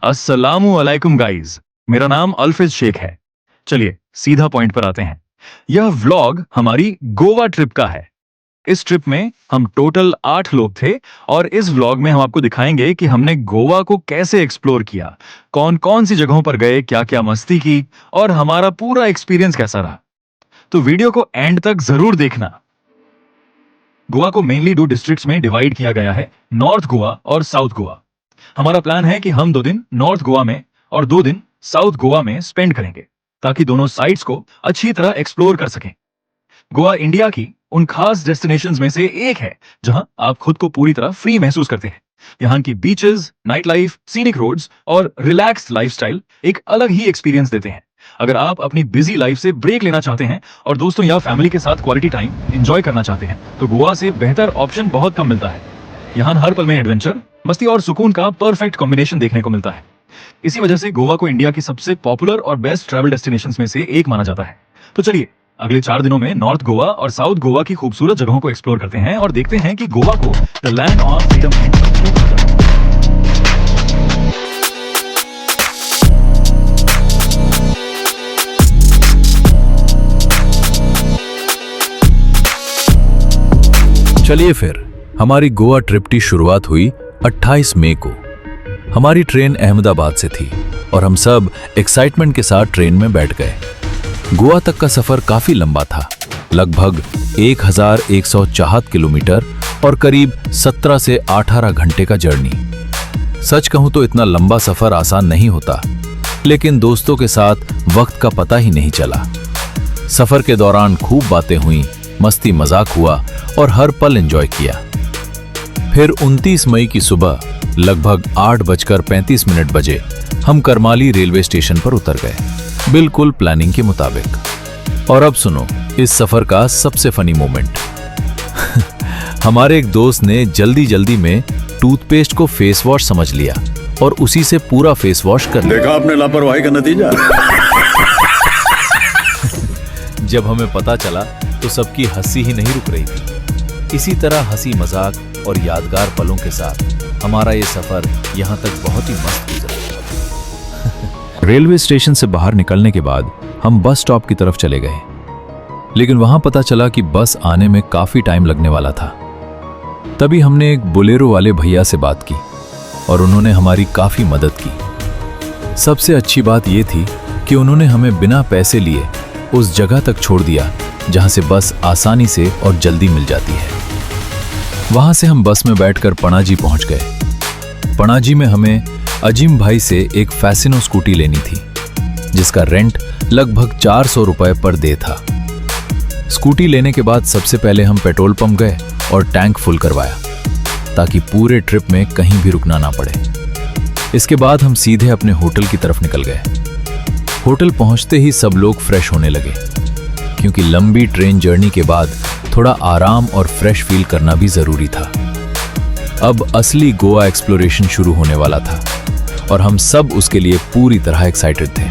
अस्सलामु अलैकुम गाइस। मेरा अल्फिज अल्फिज शेख है। चलिए सीधा पॉइंट पर आते हैं। यह व्लॉग हमारी गोवा ट्रिप का है। इस ट्रिप में हम टोटल 8 लोग थे और इस व्लॉग में हम आपको दिखाएंगे कि हमने गोवा को कैसे एक्सप्लोर किया, कौन कौन सी जगहों पर गए, क्या क्या मस्ती की और हमारा पूरा एक्सपीरियंस कैसा रहा। तो वीडियो को एंड तक जरूर देखना। गोवा को मेनली 2 डिस्ट्रिक्ट्स में डिवाइड किया गया है, नॉर्थ गोवा और साउथ गोवा। हमारा प्लान है कि हम 2 दिन नॉर्थ गोवा में और 2 दिन साउथ गोवा में स्पेंड करेंगे ताकि दोनों साइड्स को अच्छी तरह एक्सप्लोर कर सकें। गोवा इंडिया की उन खास डेस्टिनेशंस में से एक है जहां आप खुद को पूरी तरह फ्री महसूस करते हैं। यहाँ की beaches, night life, scenic roads और रिलैक्स्ड लाइफस्टाइल एक अलग ही एक्सपीरियंस देते हैं। अगर आप अपनी बिजी लाइफ से ब्रेक लेना चाहते हैं और दोस्तों या फैमिली के साथ क्वालिटी टाइम एंजॉय करना चाहते हैं तो गोवा से बेहतर ऑप्शन बहुत कम मिलता है। यहाँ हर पल में एडवेंचर, मस्ती और सुकून का परफेक्ट कॉम्बिनेशन देखने को मिलता है। इसी वजह से गोवा को इंडिया की सबसे पॉपुलर और बेस्ट ट्रैवल डेस्टिनेशंस में से एक माना जाता है। तो चलिए अगले 4 दिनों में नॉर्थ गोवा और साउथ गोवा की खूबसूरत जगहों को एक्सप्लोर करते हैं और देखते हैं कि गोवा को द लैंड ऑफ फ्रीडम चलिए फिर हमारी गोवा ट्रिप की शुरुआत हुई 28 मई को। हमारी ट्रेन अहमदाबाद से थी और हम सब एक्साइटमेंट के साथ ट्रेन में बैठ गए। गोवा तक का सफर काफी लंबा था, लगभग 1164 किलोमीटर और करीब 17 से 18 घंटे का जर्नी। सच कहूं तो इतना लंबा सफर आसान नहीं होता, लेकिन दोस्तों के साथ वक्त का पता ही नहीं चला। सफर के दौरान खूब बातें हुई, मस्ती मजाक हुआ और हर पल एंजॉय किया। फिर 29 मई की सुबह लगभग 8:35 बजे हम करमाली रेलवे स्टेशन पर उतर गए, बिल्कुल प्लानिंग के मुताबिक। और अब सुनो इस सफर का सबसे फनी मोमेंट। हमारे एक दोस्त ने जल्दी जल्दी में टूथपेस्ट को फेस वॉश समझ लिया और उसी से पूरा फेस वॉश कर लिया। देखा आपने लापरवाही का नतीजा। जब हमें पता चला तो सबकी हंसी ही नहीं रुक रही थी। इसी तरह हंसी मजाक और यादगार पलों के साथ हमारा ये सफर यहाँ तक बहुत ही मस्त गुजरा। रेलवे स्टेशन से बाहर निकलने के बाद हम बस स्टॉप की तरफ चले गए, लेकिन वहां पता चला कि बस आने में काफी टाइम लगने वाला था। तभी हमने एक बोलेरो वाले भैया से बात की और उन्होंने हमारी काफी मदद की। सबसे अच्छी बात यह थी कि उन्होंने हमें बिना पैसे लिए उस जगह तक छोड़ दिया जहां से बस आसानी से और जल्दी मिल जाती है। वहां से हम बस में बैठकर पणाजी पहुंच गए। पणाजी में हमें अजीम भाई से एक फैसिनो स्कूटी लेनी थी, जिसका रेंट लगभग 400 रुपए पर डे था। स्कूटी लेने के बाद सबसे पहले हम पेट्रोल पंप गए और टैंक फुल करवाया ताकि पूरे ट्रिप में कहीं भी रुकना ना पड़े। इसके बाद हम सीधे अपने होटल की तरफ निकल गए। होटल पहुंचते ही सब लोग फ्रेश होने लगे, क्योंकि लंबी ट्रेन जर्नी के बाद थोड़ा आराम और फ्रेश फील करना भी जरूरी था। अब असली गोवा एक्सप्लोरेशन शुरू होने वाला था और हम सब उसके लिए पूरी तरह एक्साइटेड थे।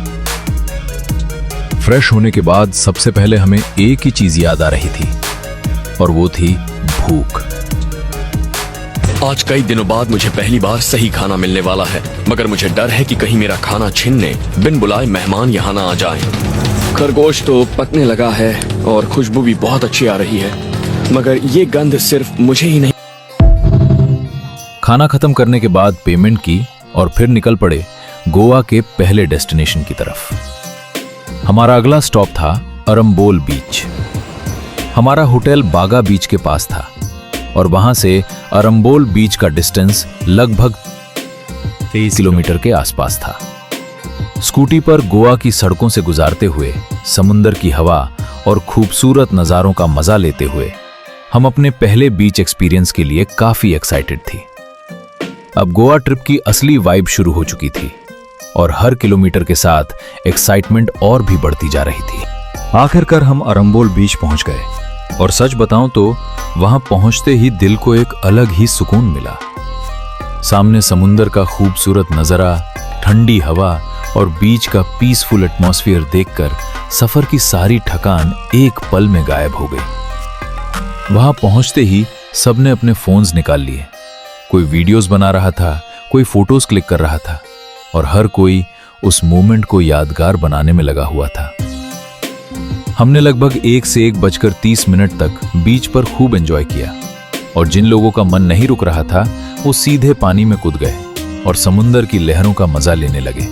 फ्रेश होने के बाद सबसे पहले हमें एक ही चीज याद आ रही थी और वो थी भूख। आज कई दिनों बाद मुझे पहली बार सही खाना मिलने वाला है, मगर मुझे डर है कि कहीं मेरा खाना छीनने बिन बुलाए मेहमान यहाँ ना आ जाएं। खरगोश तो पकने लगा है और खुशबू भी बहुत अच्छी आ रही है, मगर ये गंध सिर्फ मुझे ही नहीं। खाना खत्म करने के बाद पेमेंट की और फिर निकल पड़े गोवा के पहले डेस्टिनेशन की तरफ। हमारा अगला स्टॉप था अरंबोल बीच। हमारा होटल बागा बीच के पास था और वहां से अरंबोल बीच का डिस्टेंस लगभग 23 किलोमीटर के आसपास था। स्कूटी पर गोवा की सड़कों से गुजारते हुए समुंदर की हवा और खूबसूरत नजारों का मजा लेते हुए हम अपने पहले बीच एक्सपीरियंस के लिए काफी एक्साइटेड थी। अब गोवा ट्रिप की असली वाइब शुरू हो चुकी थी और हर किलोमीटर के साथ एक्साइटमेंट और भी बढ़ती जा रही थी। आखिरकार हम अरंबोल बीच पहुंच गए और सच बताऊं तो वहां पहुंचते ही दिल को एक अलग ही सुकून मिला। सामने समुंदर का खूबसूरत नजारा, ठंडी हवा और बीच का पीसफुल एटमॉस्फेयर देखकर सफर की सारी थकान एक पल में गायब हो गई। वहां पहुंचते ही सबने अपने फोन्स निकाल लिए। कोई वीडियोस बना रहा था, कोई फोटोज क्लिक कर रहा था। और हर कोई उस मोमेंट को यादगार बनाने में लगा हुआ था। हमने लगभग 1 से 1:30 तक बीच पर खूब एंजॉय किया और जिन लोगों का मन नहीं रुक रहा था वो सीधे पानी में कूद गए और समुंदर की लहरों का मजा लेने लगे।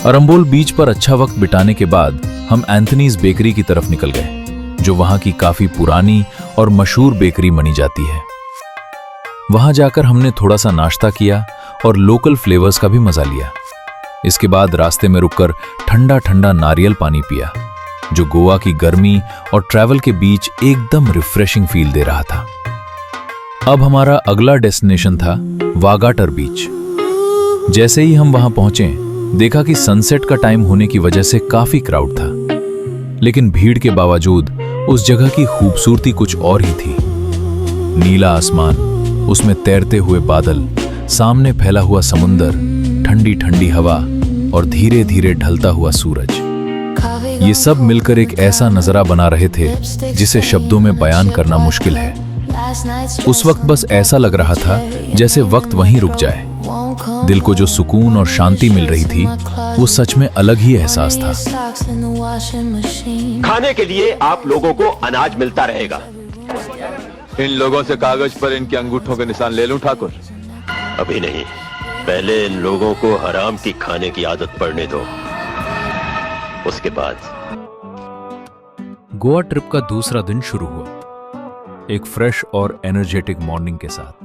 अरंबोल बीच पर अच्छा वक्त बिताने के बाद हम एंथनीज बेकरी की तरफ निकल गए, जो वहां की काफी पुरानी और मशहूर बेकरी मानी जाती है। वहां जाकर हमने थोड़ा सा नाश्ता किया और लोकल फ्लेवर्स का भी मजा लिया। इसके बाद रास्ते में रुककर ठंडा ठंडा नारियल पानी पिया, जो गोवा की गर्मी और ट्रैवल के बीच एकदम रिफ्रेशिंग फील दे रहा था। अब हमारा अगला डेस्टिनेशन था वागाटर बीच। जैसे ही हम वहां पहुंचे, देखा कि सनसेट का टाइम होने की वजह से काफी क्राउड था, लेकिन भीड़ के बावजूद उस जगह की खूबसूरती कुछ और ही थी। नीला आसमान, उसमें तैरते हुए बादल, सामने फैला हुआ समुंदर, ठंडी ठंडी हवा और धीरे धीरे ढलता हुआ सूरज, ये सब मिलकर एक ऐसा नजारा बना रहे थे जिसे शब्दों में बयान करना मुश्किल है। उस वक्त बस ऐसा लग रहा था जैसे वक्त वहीं रुक जाए। दिल को जो सुकून और शांति मिल रही थी वो सच में अलग ही एहसास था। खाने के लिए आप लोगों को अनाज मिलता रहेगा। इन लोगों से कागज पर इनके अंगूठों के निशान ले लूं ठाकुर? अभी नहीं, पहले इन लोगों को हराम की खाने की आदत पड़ने दो, उसके बाद। गोवा ट्रिप का दूसरा दिन शुरू हुआ, एक फ्रेश और एनर्जेटिक मॉर्निंग के साथ।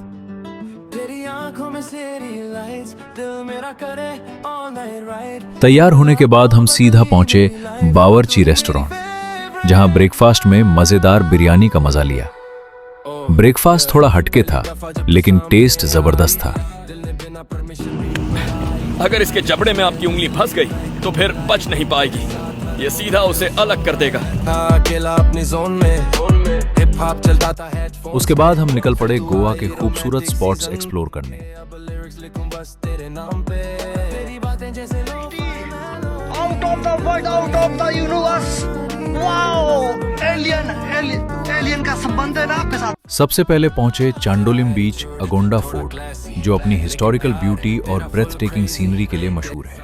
तैयार होने के बाद हम सीधा पहुंचे बावर्ची रेस्टोरेंट, जहां ब्रेकफास्ट में मजेदार बिरयानी का मजा लिया। ब्रेकफास्ट थोड़ा हटके था, लेकिन टेस्ट जबरदस्त था। अगर इसके जबड़े में आपकी उंगली फंस गई तो फिर बच नहीं पाएगी, ये सीधा उसे अलग कर देगा। उसके बाद हम निकल पड़े गोवा के खूबसूरत स्पॉट्स एक्सप्लोर करने। Out of the world, out of the universe. Wow! Alien का संबंध है ना आपके साथ। सबसे पहले पहुंचे चांडोलिम बीच अगोंडा फोर्ट, जो अपनी हिस्टोरिकल ब्यूटी और ब्रेथ टेकिंग सीनरी के लिए मशहूर है।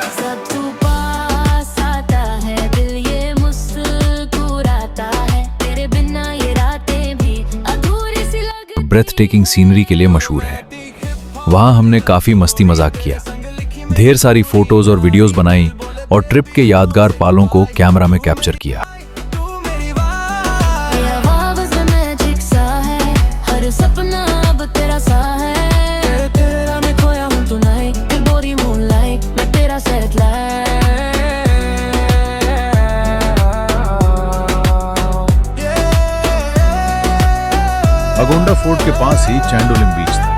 सब तू पास आता है, दिल ये मुस्कुराता है, तेरे बिना ये रातें भी अधूरी सी लगती। ब्रेथ टेकिंग सीनरी के लिए मशहूर है। वहां हमने काफी मस्ती मजाक किया, ढेर सारी फोटोज और वीडियोस बनाई और ट्रिप के यादगार पालों को कैमरा में कैप्चर किया। अगोंडा फोर्ट के पास ही चांडोलिम बीच था।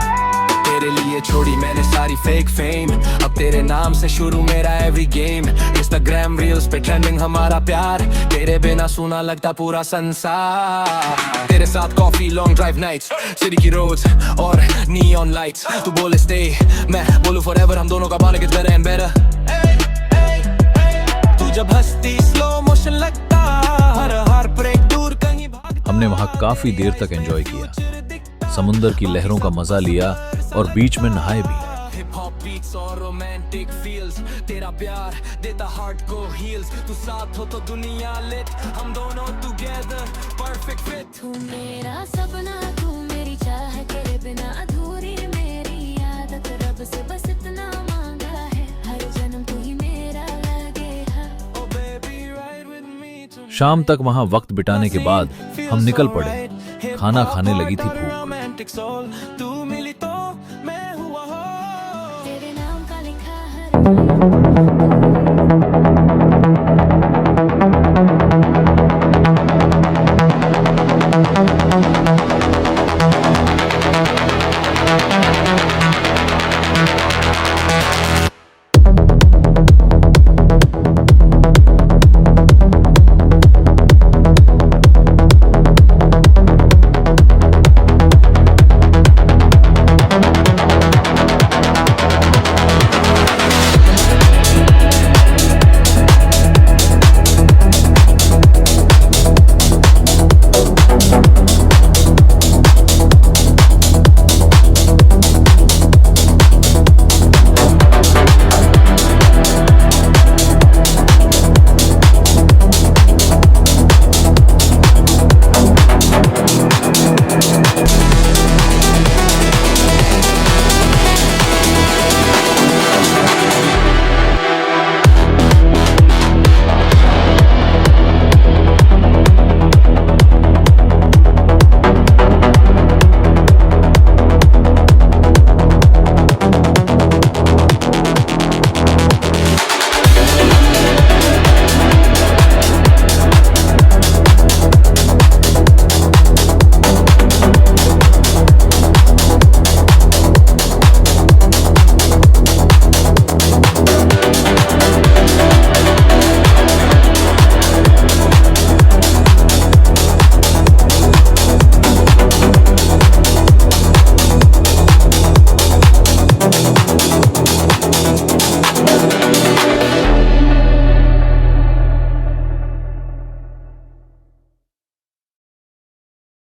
तेरे लिए छोड़ी मैंने सारी फेक फेम, अब तेरे नाम से शुरू मेरा एवरी गेम। इंस्टाग्राम रील्स पे ट्रेंडिंग हमारा प्यार, तेरे बिना सुना लगता पूरा संसार। तेरे साथ coffee, long drive nights, city की रोड्स और नियॉन लाइट्स। तू बोले स्टे, मैं बोलूं फॉरएवर, हम दोनों का bond gets better and better. तू जब हंसती स्लो मोशन लगता, हर ब्रेक दूर कहीं भाग। हमने वहां काफी देर तक एंजॉय किया, समुंदर की लहरों का मजा लिया और बीच में नहाए भी। हिप हॉप बीट्स और रोमांटिक फील्स, तेरा प्यार देता हार्ट को हील्स। तू साथ हो तो दुनिया लिट, हम दोनों टुगेदर परफेक्ट फिट। तू मेरा सपना, तू मेरी चाह, तेरे बिना अधूरी मेरी आदत। रब से बस इतना मांगा है, हर जन्म तू ही मेरा लगे है। Oh baby ride with me to शाम तक वहां वक्त बिताने के बाद हम निकल पड़े। खाना खाने लगी थी भूख। रोमांटिक सोल, तू मिली तो मैं हुआ हो। तेरे नाम का लिखा है।